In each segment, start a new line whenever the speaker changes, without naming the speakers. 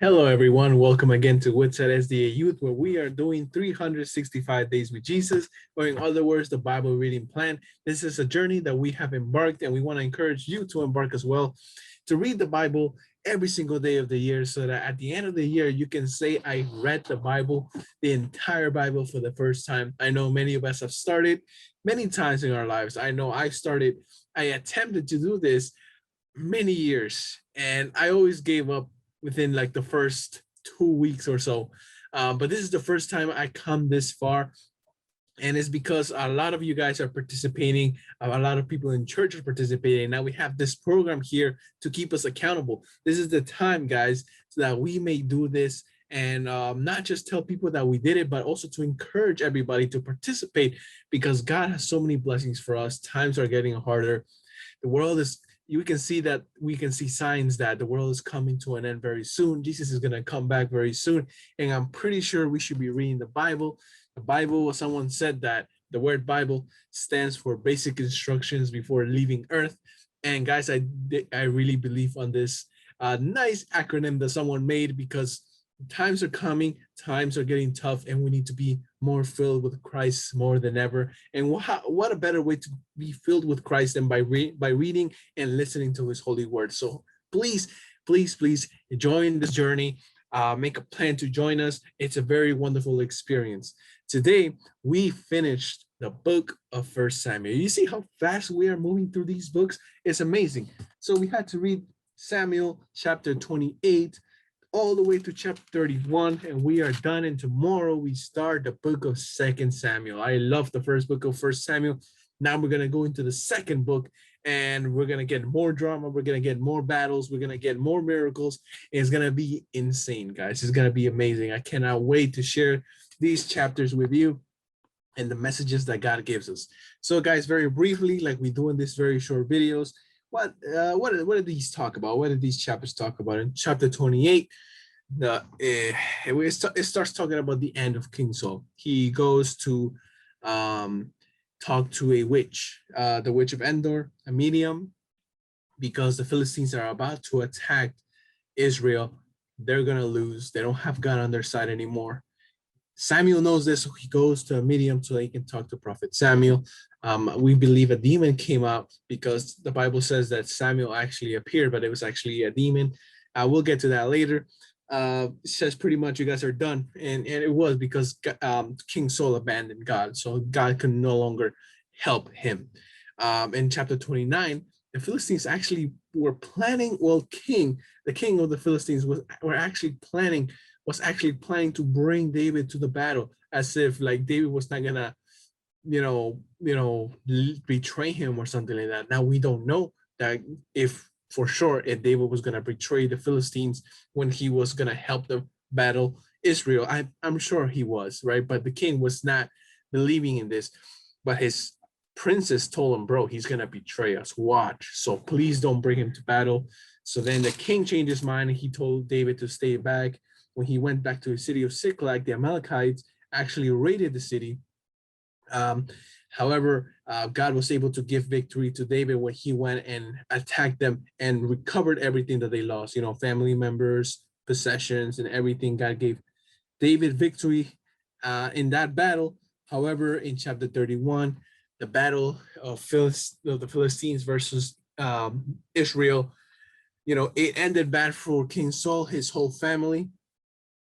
Hello, everyone. Welcome again to Woodside SDA Youth, where we are doing 365 days with Jesus, or in other words, the Bible reading plan. This is a journey that we have embarked, and we want to encourage you to embark as well, to read the Bible every single day of the year, so that at the end of the year, you can say, I read the Bible, the entire Bible for the first time. I know many of us have started many times in our lives. I know I attempted to do this many years, and I always gave up within like the first 2 weeks or so. But this is the first time I come this far, and it's because a lot of you guys are participating. A lot of people in church are participating. Now we have this program here to keep us accountable. This is the time, guys, so that we may do this and not just tell people that we did it, but also to encourage everybody to participate, because God has so many blessings for us. Times are getting harder. The world is, you can see that, we can see signs that the world is coming to an end very soon. Jesus is going to come back very soon, and I'm pretty sure we should be reading the Bible. The Bible, someone said that the word Bible stands for basic instructions before leaving earth. And guys, I really believe on this nice acronym that someone made, because times are coming, times are getting tough, and we need to be more filled with Christ more than ever. And what a better way to be filled with Christ than by reading and listening to his holy word. So please, please, please join this journey. Make a plan to join us. It's a very wonderful experience. Today, we finished the book of First Samuel. You see how fast we are moving through these books? It's amazing. So we had to read Samuel chapter 28 all the way to chapter 31, and we are done. And tomorrow we start the book of Second Samuel. I love the first book of First Samuel. Now we're going to go into the second book, and we're going to get more drama. We're going to get more battles. We're going to get more miracles. It's going to be insane, guys. It's going to be amazing. I cannot wait to share these chapters with you and the messages that God gives us. So, guys, very briefly, like we do in these very short videos, what do these talk about? What do these chapters talk about? In chapter 28, it starts talking about the end of King Saul. He goes to talk to a witch, the witch of Endor, a medium, because the Philistines are about to attack Israel. They're gonna lose. They don't have God on their side anymore. Samuel knows this, so he goes to a medium so he can talk to Prophet Samuel. We believe a demon came out, because the Bible says that Samuel actually appeared, but it was actually a demon. We'll get to that later. It says pretty much you guys are done, and it was because King Saul abandoned God, so God could no longer help him. In chapter 29, the Philistines actually were planning. Well, the king of the Philistines was actually planning to bring David to the battle, as if like David was not gonna, betray him or something like that. Now we don't know that if for sure if David was gonna betray the Philistines when he was gonna help them battle Israel. I'm sure he was, right? But the king was not believing in this. But his princess told him, bro, he's gonna betray us. Watch. So please don't bring him to battle. So then the king changed his mind, and he told David to stay back. When he went back to the city of Ziklag, the Amalekites actually raided the city. However, God was able to give victory to David when he went and attacked them and recovered everything that they lost, family members, possessions, and everything. God gave David victory in that battle. However, in chapter 31, the battle of the Philistines versus Israel, it ended bad for King Saul, his whole family,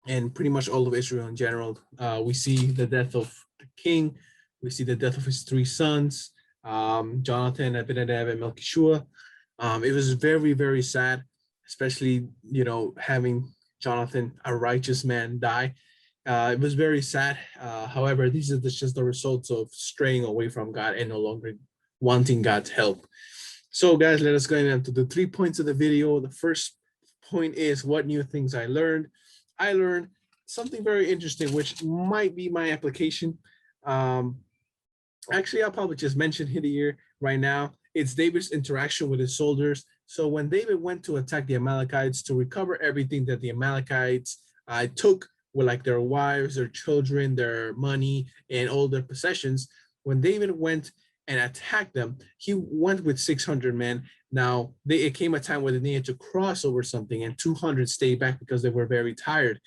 and pretty much all of Israel in general. We see the death of the king. We see the death of his three sons, Jonathan, Abinadab, and Melchishua. It was very, very sad, especially, having Jonathan, a righteous man, die. It was very sad. However, these are just the results of straying away from God and no longer wanting God's help. So, guys, let us go into the 3 points of the video. The first point is what new things I learned. I learned something very interesting, which might be my application. Actually, I'll probably just mention it here right now. It's David's interaction with his soldiers. So when David went to attack the Amalekites to recover everything that the Amalekites took, with like their wives, their children, their money, and all their possessions, when David went and attacked them. He went with 600 men. Now, it came a time where they needed to cross over something, and 200 stayed back because they were very tired.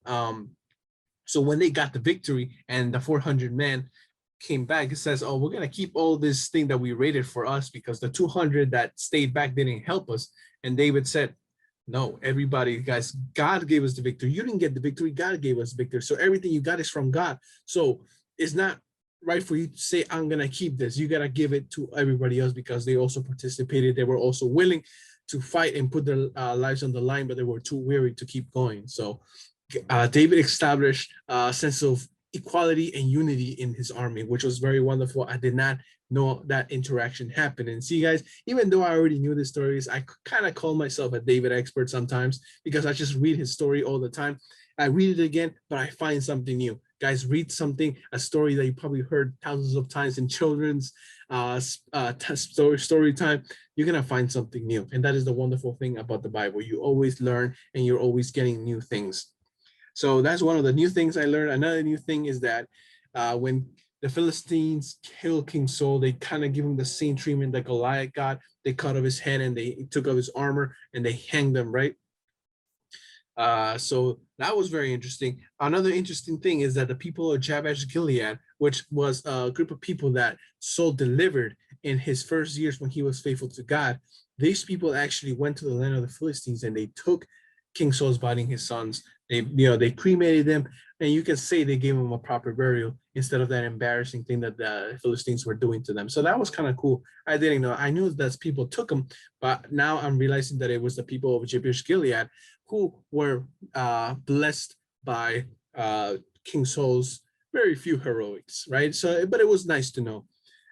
So when they got the victory and the 400 men came back, it says, oh, we're going to keep all this thing that we raided for us because the 200 that stayed back didn't help us. And David said, no, everybody, guys, God gave us the victory. You didn't get the victory. God gave us victory. So everything you got is from God. So it's not right for you to say, I'm going to keep this. You got to give it to everybody else because they also participated. They were also willing to fight and put their lives on the line, but they were too weary to keep going. So David established a sense of equality and unity in his army, which was very wonderful. I did not know that interaction happened. And see, guys, even though I already knew the stories, I kind of call myself a David expert sometimes because I just read his story all the time. I read it again, but I find something new. Guys, read something, a story that you probably heard thousands of times in children's story time. You're going to find something new. And that is the wonderful thing about the Bible. You always learn and you're always getting new things. So that's one of the new things I learned. Another new thing is that when the Philistines killed King Saul, they kind of give him the same treatment that Goliath got. They cut off his head and they took off his armor and they hanged him, right? So that was very interesting. Another interesting thing is that the people of Jabesh Gilead, which was a group of people that Saul delivered in his first years when he was faithful to God, these people actually went to the land of the Philistines and they took King Saul's body and his sons. They cremated them, and you can say they gave him a proper burial instead of that embarrassing thing that the Philistines were doing to them. So that was kind of cool. I didn't know. I knew that people took them, but now I'm realizing that it was the people of Jabesh Gilead who were blessed by King Saul's very few heroics, right? So, but it was nice to know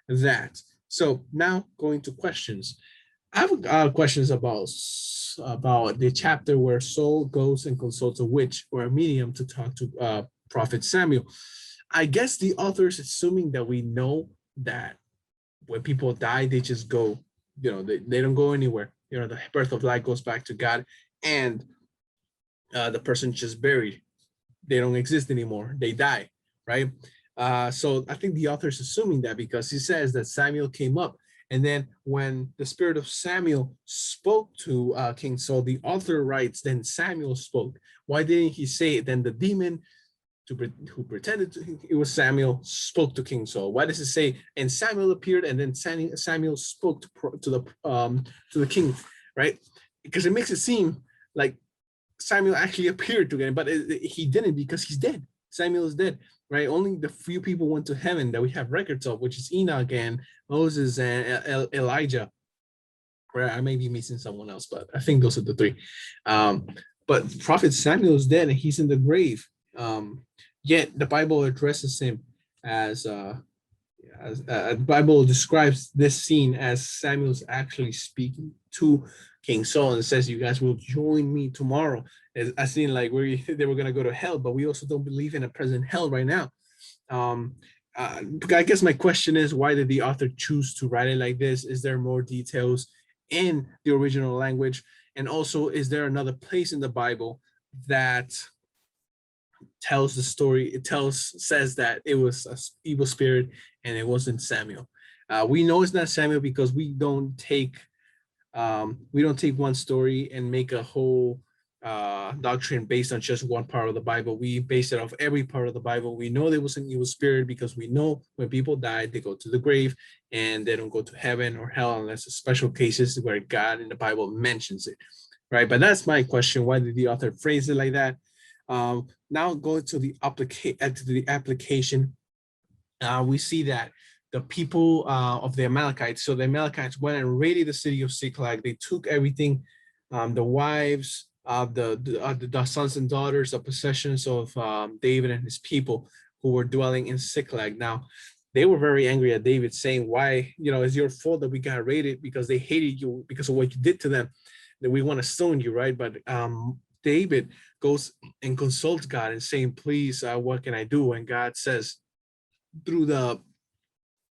that. So now going to questions. I have questions about the chapter where Saul goes and consults a witch or a medium to talk to Prophet Samuel. I guess the author is assuming that we know that when people die, they just go, they don't go anywhere. The birth of life goes back to God, and the person just buried. They don't exist anymore. They die, right? So I think the author is assuming that because he says that Samuel came up. And then when the spirit of Samuel spoke to King Saul, the author writes, then Samuel spoke. Why didn't he say then the demon who pretended it was Samuel spoke to King Saul? Why does it say and Samuel appeared and then Samuel spoke to the king, right? Because it makes it seem like Samuel actually appeared to him, but he didn't because he's dead. Samuel is dead, right? Only the few people went to heaven that we have records of, which is Enoch and Moses and Elijah. Right? I may be missing someone else, but I think those are the three. But Prophet Samuel is dead and he's in the grave. Yet the Bible addresses him as the Bible describes this scene as Samuel's actually speaking to King Saul and says, you guys will join me tomorrow. I seen like they were going to go to hell, but we also don't believe in a present hell right now. I guess my question is, why did the author choose to write it like this? Is there more details in the original language? And also, is there another place in the Bible that tells the story? It says that it was an evil spirit and it wasn't Samuel. We know it's not Samuel because we don't take one story and make a whole doctrine based on just one part of the Bible. We base it off every part of the Bible. We know there was an evil spirit because we know when people die, they go to the grave and they don't go to heaven or hell unless it's special cases where God in the Bible mentions it, right? But that's my question. Why did the author phrase it like that? Now going to the application, we see that the people of the Amalekites, so the Amalekites went and raided the city of Ziklag. They took everything, the wives, the sons and daughters, the possessions of David and his people who were dwelling in Ziklag. Now, they were very angry at David, saying, why, it's your fault that we got raided because they hated you because of what you did to them, that we want to stone you, right? But David goes and consults God and saying, please, what can I do? And God says, through the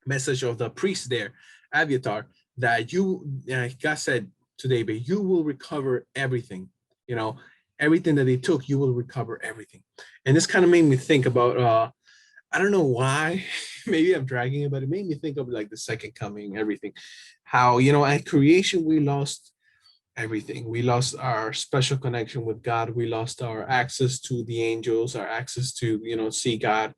message of the priest there, Abiathar, that God said to David, you will recover everything. Everything that they took, you will recover everything. And this kind of made me think about I don't know why. Maybe I'm dragging it, but it made me think of like the second coming, everything. How, at creation, we lost everything. We lost our special connection with God. We lost our access to the angels, our access to, see God,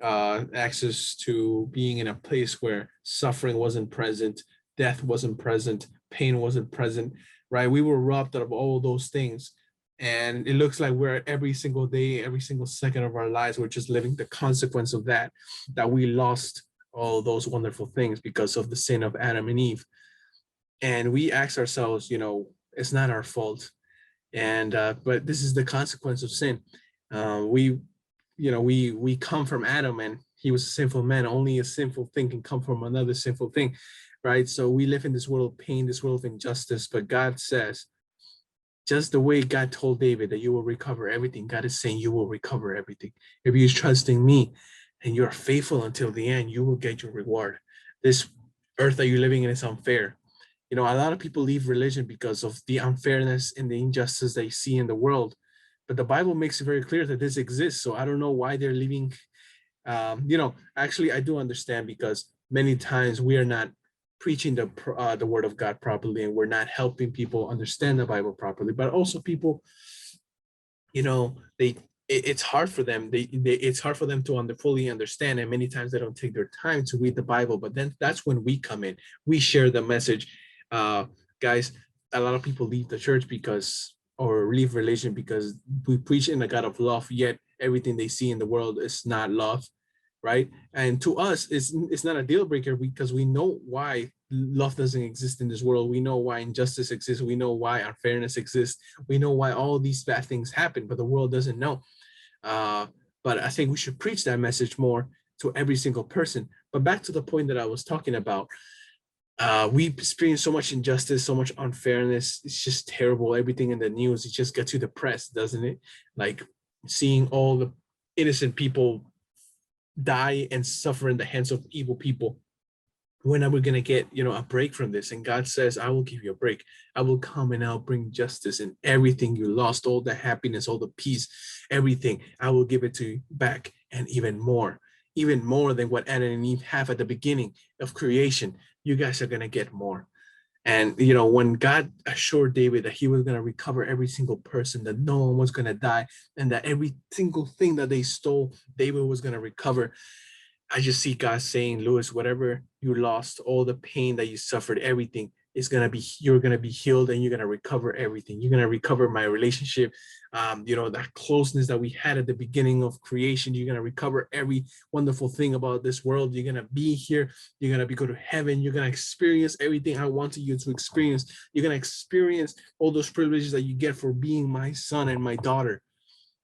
access to being in a place where suffering wasn't present, death wasn't present, pain wasn't present, right? We were robbed of all those things. And it looks like we're every single day, every single second of our lives, we're just living the consequence of that we lost all those wonderful things because of the sin of Adam and Eve. And we ask ourselves, it's not our fault. And but this is the consequence of sin. We we come from Adam, and he was a sinful man. Only a sinful thing can come from another sinful thing, right? So we live in this world of pain, this world of injustice, but God says, just the way God told David that you will recover everything, God is saying you will recover everything. If you trust in me and you're faithful until the end, you will get your reward. This earth that you're living in is unfair. A lot of people leave religion because of the unfairness and the injustice they see in the world. But the Bible makes it very clear that this exists. So I don't know why they're leaving. Actually, I do understand, because many times we are not preaching the word of God properly, and we're not helping people understand the Bible properly. But also people, they it's hard for them. It's hard for them to fully understand, and many times they don't take their time to read the Bible. But then that's when we come in. We share the message. Guys, a lot of people leave the church or leave religion because we preach in a God of love, yet everything they see in the world is not love, right? And to us, it's not a deal breaker, because we know why love doesn't exist in this world. We know why injustice exists. We know why unfairness exists. We know why all these bad things happen, but the world doesn't know. Uh, but I think we should preach that message more to every single person. But back to the point that I was talking about, we experience so much injustice, so much unfairness. It's just terrible. Everything in the news, it just gets you depressed, doesn't it? Like seeing all the innocent people die and suffer in the hands of evil people. When are we going to get a break from this? And God says, I will give you a break. I will come and I'll bring justice, and everything you lost, all the happiness, all the peace, everything, I will give it to you back, and even more than what Adam and Eve have at the beginning of creation. You guys are going to get more. And when God assured David that he was going to recover every single person, that no one was going to die, and that every single thing that they stole, David was going to recover, I just see God saying, Lewis, whatever you lost, all the pain that you suffered, everything is gonna be, you're gonna be healed, and you're gonna recover everything. You're gonna recover my relationship, that closeness that we had at the beginning of creation. You're gonna recover every wonderful thing about this world. You're gonna be here. You're gonna go to heaven. You're gonna experience everything I wanted you to experience. You're gonna experience all those privileges that you get for being my son and my daughter.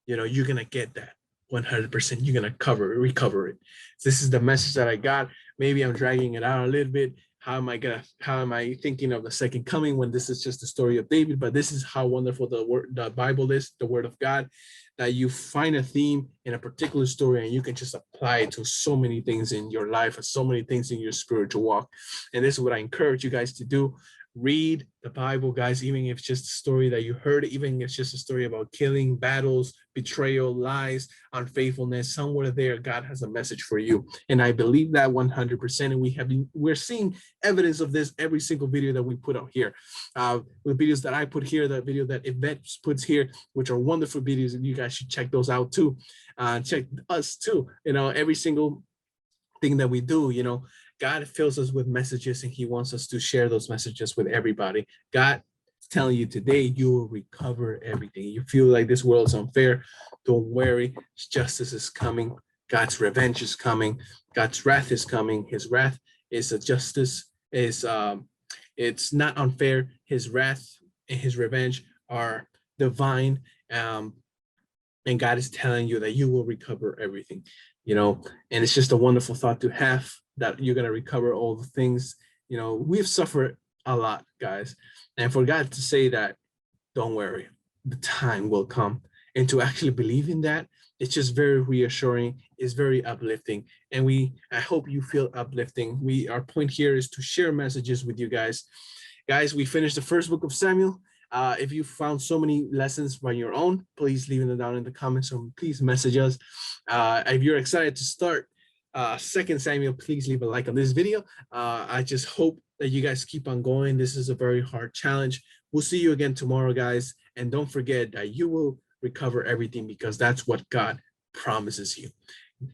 You're gonna get that 100%. You're gonna recover it. This is the message that I got. Maybe I'm dragging it out a little bit. How am I thinking of the second coming when this is just the story of David? But this is how wonderful the Bible is, the word of God, that you find a theme in a particular story and you can just apply it to so many things in your life and so many things in your spiritual walk. And this is what I encourage you guys to do. Read the Bible, guys, even if it's just a story that you heard, even if it's just a story about killing, battles, betrayal, lies, unfaithfulness. Somewhere there, God has a message for you. And I believe that 100%. And we're seeing evidence of this every single video that we put out here. The videos that I put here, the video that Yvette puts here, which are wonderful videos, and you guys should check those out too. Check us too. Every single thing that we do, God fills us with messages, and he wants us to share those messages with everybody. God is telling you today, you will recover everything. You feel like this world is unfair, don't worry. Justice is coming. God's revenge is coming. God's wrath is coming. His wrath is a justice, it's not unfair. His wrath and his revenge are divine. And God is telling you that you will recover everything, and it's just a wonderful thought to have, that you're going to recover all the things. We've suffered a lot, guys, and for God to say that, don't worry, the time will come, and to actually believe in that, it's just very reassuring. It's very uplifting, and I hope you feel uplifting. Our point here is to share messages with you guys. We finished the first book of Samuel. If you found so many lessons by your own, please leave it down in the comments, or please message us. If you're excited to start 2 Samuel, please leave a like on this video. I just hope that you guys keep on going. This is a very hard challenge. We'll see you again tomorrow, guys. And don't forget that you will recover everything, because that's what God promises you.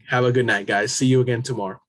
Have a good night, guys. See you again tomorrow.